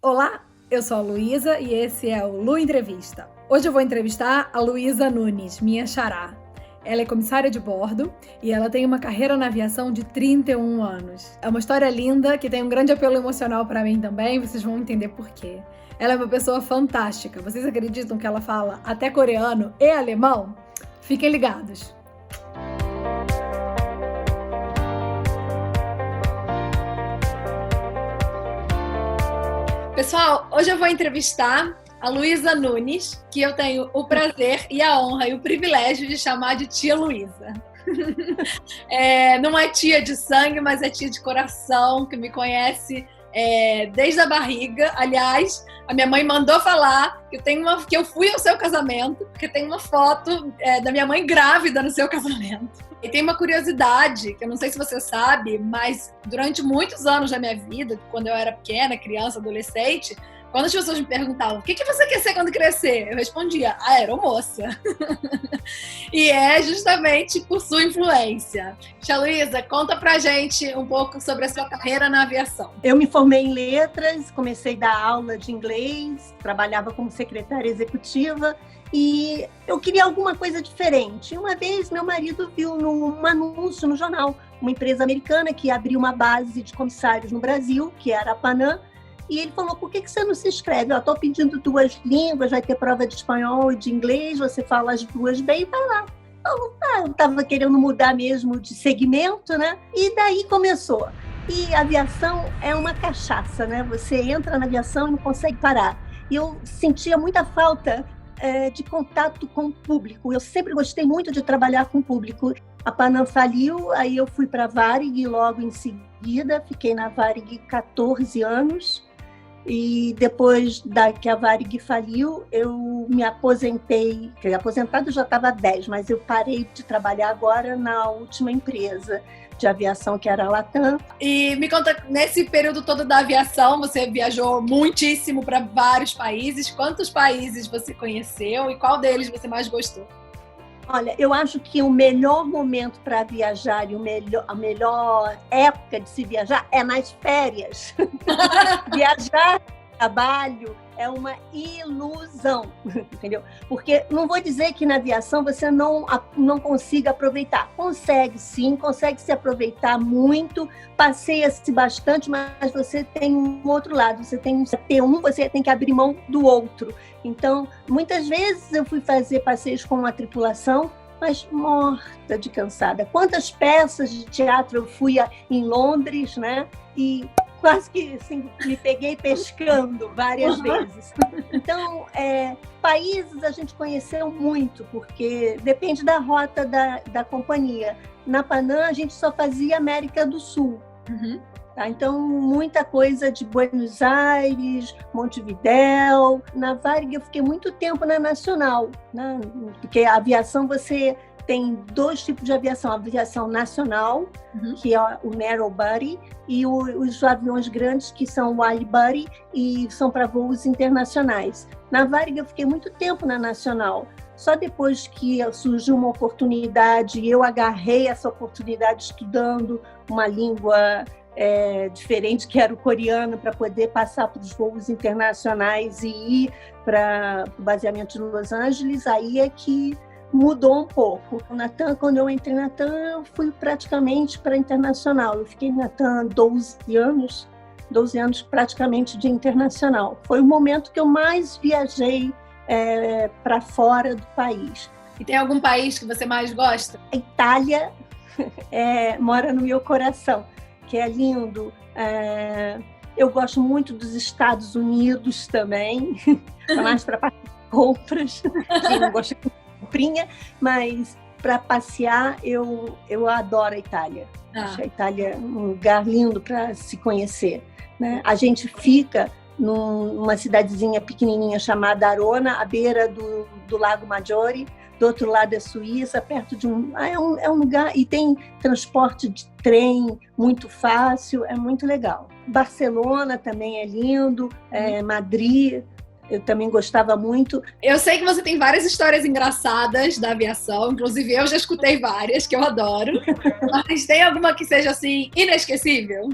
Olá, eu sou a Luísa e esse é o Lu Entrevista. Hoje eu vou entrevistar a Luísa Nunes, minha xará. Ela é comissária de bordo e ela tem uma carreira na aviação de 31 anos. É uma história linda que tem um grande apelo emocional para mim também, vocês vão entender por quê. Ela é uma pessoa fantástica. Vocês acreditam que ela fala até coreano e alemão? Fiquem ligados. Pessoal, hoje eu vou entrevistar a Luísa Nunes, que eu tenho o prazer e a honra e o privilégio de chamar de tia Luísa. Não é tia de sangue, mas é tia de coração, que me conhece desde a barriga. Aliás, a minha mãe mandou falar que eu fui ao seu casamento, porque tem uma foto da minha mãe grávida no seu casamento. E tem uma curiosidade, que eu não sei se você sabe, mas durante muitos anos da minha vida, quando eu era pequena, criança, adolescente, quando as pessoas me perguntavam o que você quer ser quando crescer, eu respondia, aeromoça. E é justamente por sua influência. Tia Luísa, conta pra gente um pouco sobre a sua carreira na aviação. Eu me formei em letras, comecei a dar aula de inglês, trabalhava como secretária executiva e eu queria alguma coisa diferente. Uma vez meu marido viu num anúncio no jornal uma empresa americana que abriu uma base de comissários no Brasil, que era a Panam, e ele falou, por que você não se inscreve? Eu estou pedindo 2 línguas, vai ter prova de espanhol e de inglês, você fala as 2 bem, vai lá. Eu estava querendo mudar mesmo de segmento, né? E daí começou. E a aviação é uma cachaça, né? Você entra na aviação e não consegue parar. E eu sentia muita falta de contato com o público. Eu sempre gostei muito de trabalhar com o público. A Panam faliu, aí eu fui para a Varig logo em seguida. Fiquei na Varig 14 anos. E depois que a Varig faliu, eu me aposentei. Aposentado já estava 10, mas eu parei de trabalhar agora na última empresa de aviação, que era a Latam. E me conta, nesse período todo da aviação, você viajou muitíssimo para vários países. Quantos países você conheceu e qual deles você mais gostou? Olha, eu acho que o melhor momento para viajar e a melhor época de se viajar é nas férias. Viajar, trabalho, é uma ilusão, entendeu? Porque não vou dizer que na aviação você não consiga aproveitar. Consegue sim, consegue se aproveitar muito, passeia-se bastante, mas você tem um outro lado, você tem você tem que abrir mão do outro. Então, muitas vezes eu fui fazer passeios com uma tripulação, mas morta de cansada. Quantas peças de teatro eu fui em Londres, né? E quase que assim, me peguei pescando várias vezes. Então, países a gente conheceu muito, porque depende da rota da companhia. Na Panam, a gente só fazia América do Sul. Uhum. Tá? Então, muita coisa de Buenos Aires, Montevidéu. Na Varig, eu fiquei muito tempo na Nacional, né? Porque a aviação, você tem 2 tipos de aviação. A aviação nacional, que é o narrow body, e os aviões grandes, que são wide body, e são para voos internacionais. Na Varig, eu fiquei muito tempo na Nacional. Só depois que surgiu uma oportunidade, eu agarrei essa oportunidade estudando uma língua diferente, que era o coreano, para poder passar para os voos internacionais e ir para o baseamento de Los Angeles. Aí é que mudou um pouco. Na TAM, quando eu entrei na TAM, eu fui praticamente para internacional. Eu fiquei na TAM 12 anos praticamente de internacional. Foi o momento que eu mais viajei para fora do país. E tem algum país que você mais gosta? A Itália mora no meu coração, que é lindo. Eu gosto muito dos Estados Unidos também, mais para compras, quem não gosta de comprinha, mas para passear eu adoro a Itália. Acho a Itália um lugar lindo para se conhecer, né? A gente fica numa cidadezinha pequenininha chamada Arona, à beira do Lago Maggiore. Do outro lado é Suíça, perto de é um lugar, e tem transporte de trem muito fácil, é muito legal. Barcelona também é lindo, Madrid, eu também gostava muito. Eu sei que você tem várias histórias engraçadas da aviação, inclusive eu já escutei várias, que eu adoro. Mas tem alguma que seja assim, inesquecível?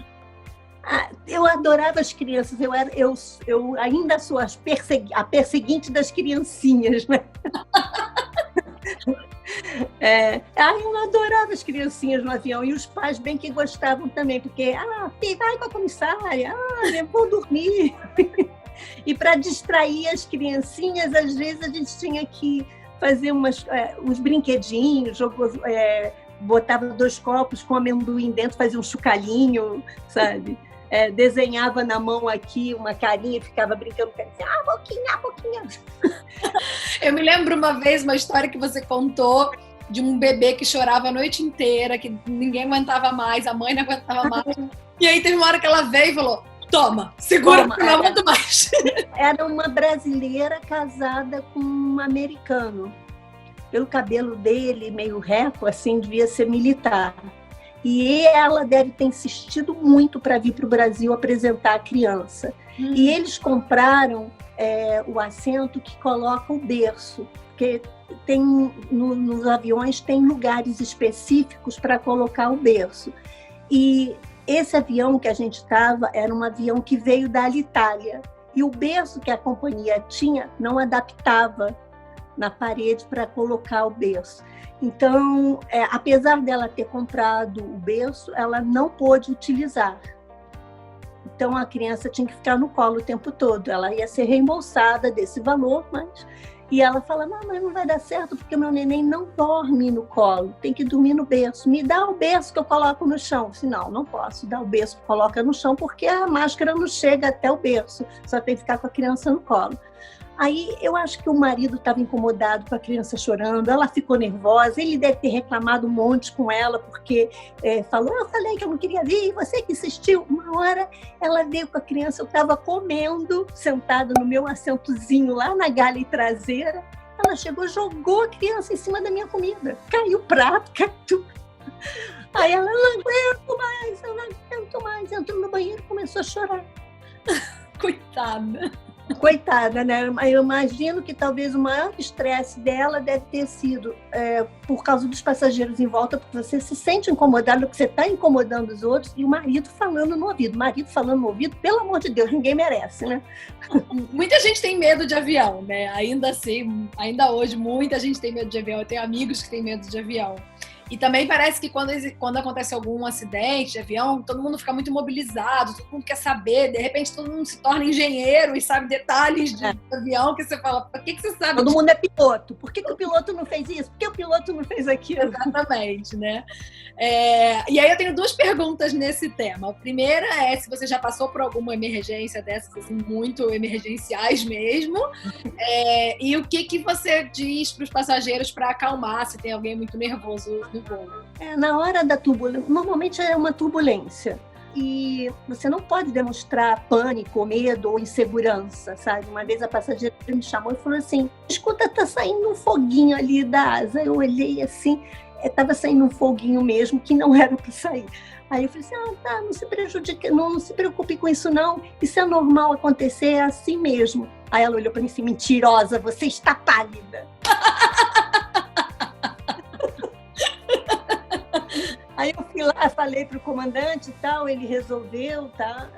Eu adorava as crianças, eu ainda sou a perseguinte das criancinhas, né? Eu adorava as criancinhas no avião, e os pais bem que gostavam também, porque, vai com a comissária, eu vou dormir. E para distrair as criancinhas, às vezes a gente tinha que fazer uns brinquedinhos, botava 2 copos com amendoim dentro, fazia um chocalhinho, sabe? Desenhava na mão aqui uma carinha e ficava brincando com ela, boquinha. Eu me lembro uma vez uma história que você contou de um bebê que chorava a noite inteira, que ninguém aguentava mais, a mãe não aguentava mais. E aí teve uma hora que ela veio e falou, toma, segura, porque eu não aguento mais. Era uma brasileira casada com um americano. Pelo cabelo dele, meio reco, assim, devia ser militar. E ela deve ter insistido muito para vir para o Brasil apresentar a criança. E eles compraram o assento que coloca o berço, porque nos aviões tem lugares específicos para colocar o berço. E esse avião que a gente estava era um avião que veio da Alitalia. E o berço que a companhia tinha não adaptava na parede para colocar o berço. Então, apesar dela ter comprado o berço, ela não pôde utilizar. Então, a criança tinha que ficar no colo o tempo todo. Ela ia ser reembolsada desse valor, E ela fala, mas não vai dar certo, porque meu neném não dorme no colo, tem que dormir no berço. Me dá o berço que eu coloco no chão. Eu disse, não posso dar o berço que coloca no chão, porque a máscara não chega até o berço, só tem que ficar com a criança no colo. Aí eu acho que o marido estava incomodado com a criança chorando, ela ficou nervosa, ele deve ter reclamado um monte com ela, porque falou, eu falei que eu não queria vir, você que insistiu. Uma hora ela veio com a criança, eu estava comendo, sentada no meu assentozinho lá na galha traseira, ela chegou, jogou a criança em cima da minha comida, caiu o prato, caiu tudo. Aí ela, eu não aguento mais, entrou no banheiro e começou a chorar. Coitada, né? Eu imagino que talvez o maior estresse dela deve ter sido por causa dos passageiros em volta, porque você se sente incomodado, porque você está incomodando os outros, e o marido falando no ouvido. Pelo amor de Deus, ninguém merece, né? Muita gente tem medo de avião, né? Ainda assim, ainda hoje, muita gente tem medo de avião. Eu tenho amigos que têm medo de avião. E também parece que quando acontece algum acidente de avião, todo mundo fica muito imobilizado, todo mundo quer saber, de repente todo mundo se torna engenheiro e sabe detalhes de avião, que você fala, por que você sabe? Todo mundo é piloto. Por que o piloto não fez isso? Por que o piloto não fez aquilo? Exatamente, né? E aí eu tenho 2 perguntas nesse tema. A primeira é se você já passou por alguma emergência dessas, assim, muito emergenciais mesmo, e o que você diz para os passageiros para acalmar se tem alguém muito nervoso no voo. Na hora da turbulência, normalmente é uma turbulência. E você não pode demonstrar pânico, medo ou insegurança, sabe? Uma vez a passageira me chamou e falou assim, escuta, tá saindo um foguinho ali da asa. Eu olhei assim, estava saindo um foguinho mesmo, que não era para sair. Aí eu falei assim, tá, não se prejudique, não se preocupe com isso não, isso é normal acontecer, é assim mesmo. Aí ela olhou para mim assim, mentirosa, você está pálida. Aí eu fui lá, falei para o comandante e tal, ele resolveu, tá?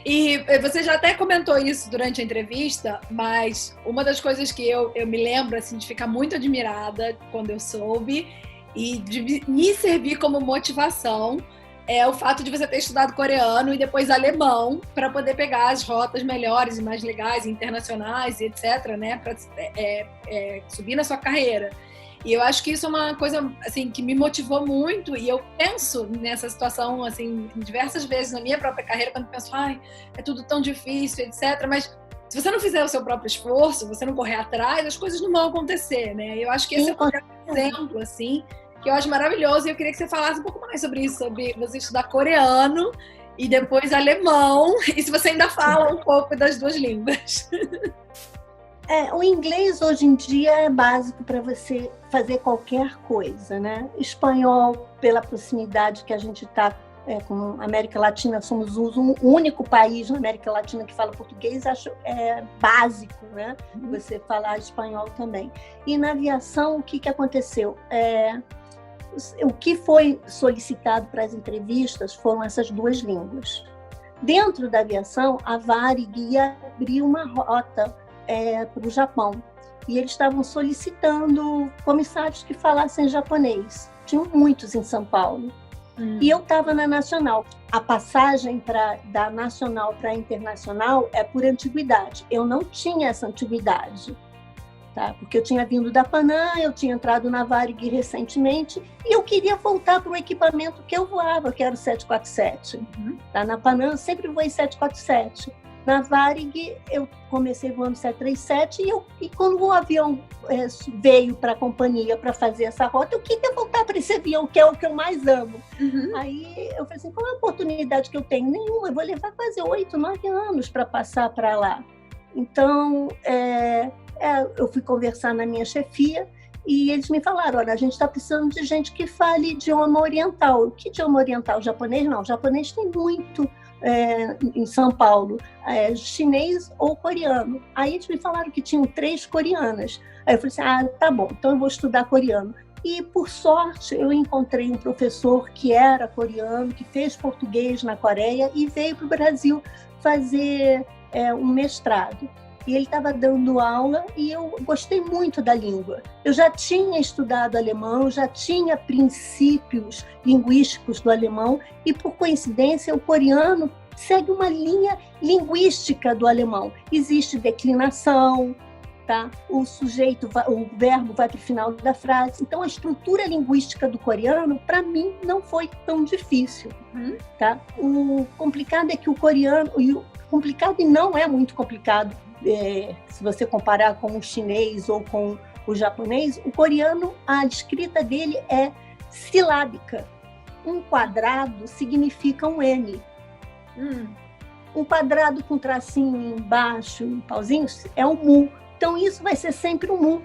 E você já até comentou isso durante a entrevista, mas uma das coisas que eu me lembro assim, de ficar muito admirada quando eu soube e de me servir como motivação é o fato de você ter estudado coreano e depois alemão para poder pegar as rotas melhores e mais legais, internacionais e etc, né, para subir na sua carreira. E eu acho que isso é uma coisa assim, que me motivou muito, e eu penso nessa situação assim, diversas vezes na minha própria carreira, quando eu penso, é tudo tão difícil, etc. Mas se você não fizer o seu próprio esforço, você não correr atrás, as coisas não vão acontecer, né? Eu acho que esse é um exemplo, assim, que eu acho maravilhoso, e eu queria que você falasse um pouco mais sobre isso, sobre você estudar coreano e depois alemão, e se você ainda fala um pouco das 2 línguas. O inglês hoje em dia é básico para você fazer qualquer coisa, né? Espanhol, pela proximidade que a gente está com a América Latina, somos o único país na América Latina que fala português, acho básico, né? Você falar espanhol também. E na aviação, o que aconteceu? O que foi solicitado para as entrevistas foram essas 2 línguas. Dentro da aviação, a Varig ia abrir uma rota para o Japão. E eles estavam solicitando comissários que falassem japonês. Tinham muitos em São Paulo. E eu estava na Nacional. A passagem da Nacional para a Internacional é por antiguidade. Eu não tinha essa antiguidade, tá? Porque eu tinha vindo da Panam, eu tinha entrado na Varig recentemente e eu queria voltar para o equipamento que eu voava, que era o 747. Tá? Na Panam eu sempre voei 747. Na Varig, eu comecei voando 737 e quando o avião veio para a companhia para fazer essa rota, eu queria voltar para esse avião, que é o que eu mais amo. Aí eu falei assim, qual é a oportunidade que eu tenho? Nenhuma, eu vou levar quase 8, 9 anos para passar para lá. Então, eu fui conversar na minha chefia e eles me falaram, olha, a gente está precisando de gente que fale idioma oriental. Que idioma oriental? Japonês? Não, japonês tem muito em São Paulo, chinês ou coreano. Aí eles me falaram que tinham 3 coreanas. Aí eu falei assim, tá bom, então eu vou estudar coreano. E, por sorte, eu encontrei um professor que era coreano, que fez português na Coreia e veio para o Brasil fazer um mestrado. E ele estava dando aula e eu gostei muito da língua. Eu já tinha estudado alemão, já tinha princípios linguísticos do alemão e, por coincidência, o coreano segue uma linha linguística do alemão. Existe declinação, tá? O verbo vai para o final da frase. Então, a estrutura linguística do coreano, para mim, não foi tão difícil. Tá? O complicado é que o coreano... complicado e não é muito complicado, se você comparar com o chinês ou com o japonês, o coreano, a escrita dele é silábica. Um quadrado significa um N. Um quadrado com tracinho embaixo, um pauzinho, é um mu. Então, isso vai ser sempre um mu.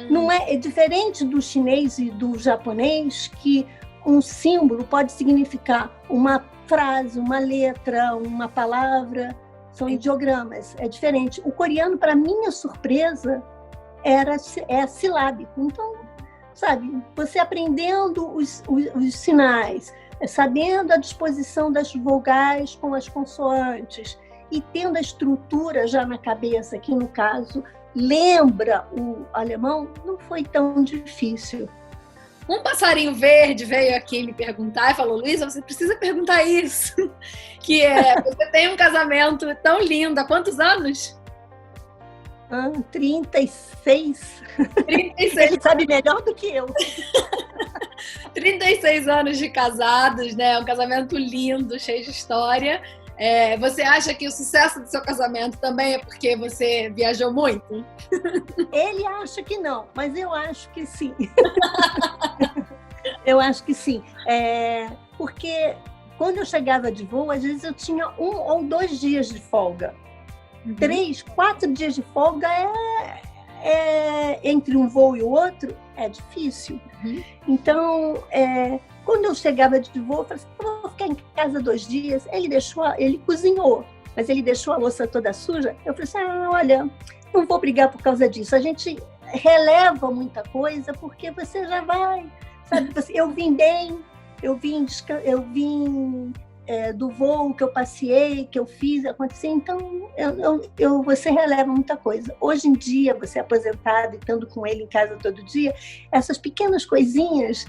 Não é diferente do chinês e do japonês, que um símbolo pode significar uma frase, uma letra, uma palavra, são ideogramas, é diferente. O coreano, para minha surpresa, é silábico. Então, sabe, você aprendendo os sinais, sabendo a disposição das vogais com as consoantes e tendo a estrutura já na cabeça, que no caso lembra o alemão, não foi tão difícil. Um passarinho verde veio aqui me perguntar e falou, Luísa, você precisa perguntar isso, que você tem um casamento tão lindo, há quantos anos? 36. 36. Ele sabe melhor do que eu. 36 anos de casados, né? Um casamento lindo, cheio de história. Você acha que o sucesso do seu casamento também é porque você viajou muito? Ele acha que não, mas eu acho que sim. Eu acho que sim. Porque quando eu chegava de voo, às vezes eu tinha 1 ou 2 dias de folga. 3, 4 dias de folga entre um voo e o outro é difícil. Então, quando eu chegava de voo, eu falei assim, eu vou ficar em casa 2 dias. Ele cozinhou, mas ele deixou a louça toda suja. Eu falei assim, olha, não vou brigar por causa disso. A gente releva muita coisa porque você já vai, sabe? Eu vim bem, eu vim do voo que eu passei, que eu fiz, acontecer. Então, você releva muita coisa. Hoje em dia, você é aposentado e estando com ele em casa todo dia, essas pequenas coisinhas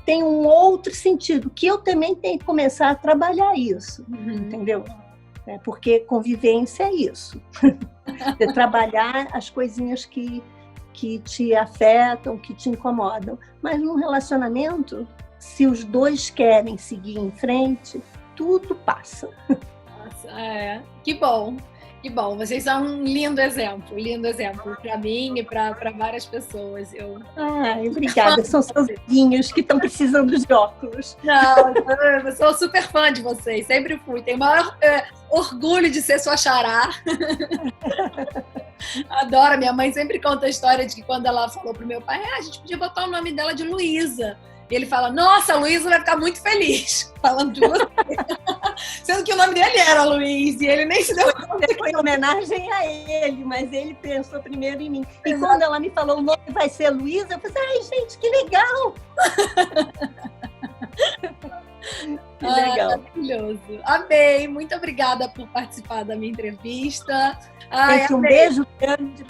têm um outro sentido, que eu também tenho que começar a trabalhar isso, entendeu? Porque convivência é isso. De trabalhar as coisinhas que te afetam, que te incomodam. Mas num relacionamento, se os dois querem seguir em frente, tudo passa. Nossa, que bom, que bom. Vocês são um lindo exemplo para mim e para várias pessoas. Obrigada. São seus vizinhos que estão precisando de óculos. Não, eu sou super fã de vocês, sempre fui. Tenho o maior orgulho de ser sua xará. Adoro. Minha mãe sempre conta a história de que quando ela falou pro meu pai, a gente podia botar o nome dela de Luísa. E ele fala, nossa, a Luísa vai ficar muito feliz falando de você. Sendo que o nome dele era Luiz e ele nem se deu conta. Foi em homenagem a ele, mas ele pensou primeiro em mim. E quando ela me falou o nome vai ser Luísa, eu falei, ai, gente, que legal! Legal. Maravilhoso. Amei. Muito obrigada por participar da minha entrevista. Gente, um beijo grande